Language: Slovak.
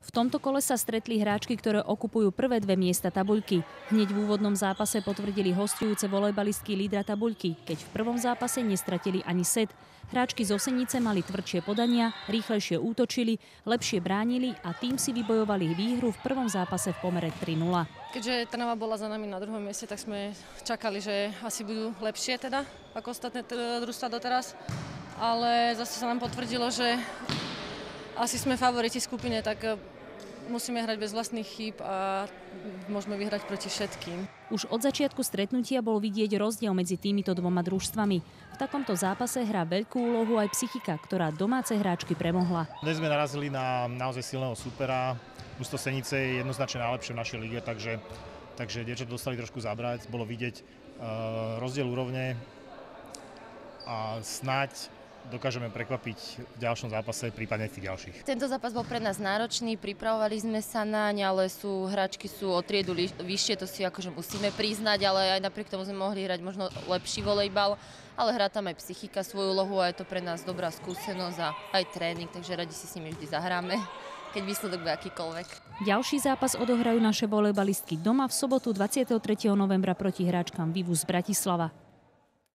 V tomto kole sa stretli hráčky, ktoré okupujú prvé dve miesta tabuľky. Hneď v úvodnom zápase potvrdili hosťujúce volejbalistky lídra tabuľky, keď v prvom zápase nestratili ani set. Hráčky z Osenice mali tvrdšie podania, rýchlejšie útočili, lepšie bránili a tým si vybojovali výhru v prvom zápase v pomere 3-0. Keďže Trnava bola za nami na druhom mieste, tak sme čakali, že asi budú lepšie teda ako ostatné družstvá doteraz. Ale zase sa nám potvrdilo, že asi sme favoriti skupine, tak musíme hrať bez vlastných chýb a môžeme vyhrať proti všetkým. Už od začiatku stretnutia bol vidieť rozdiel medzi týmito dvoma družstvami. V takomto zápase hrá veľkú úlohu aj psychika, ktorá domáce hráčky premohla. Dnes sme narazili na naozaj silného supera. Mužstvo Senice je jednoznačne najlepšie v našej lige, takže dievčatá dostali trošku zabrať. Bolo vidieť rozdiel úrovne a snáď dokážeme prekvapiť v ďalšom zápase, prípadne v tých ďalších. Tento zápas bol pre nás náročný, pripravovali sme sa naň, ale hráčky sú o triedu vyššie, to si akože musíme priznať, ale aj napriek tomu sme mohli hrať možno lepší volejbal, ale hrá tam aj psychika svoju úlohu a je to pre nás dobrá skúsenosť a aj tréning, takže radi si s nimi vždy zahráme, keď výsledok bude akýkoľvek. Ďalší zápas odohrajú naše volejbalistky doma v sobotu 23. novembra proti hráčkam Vivus z Bratislava.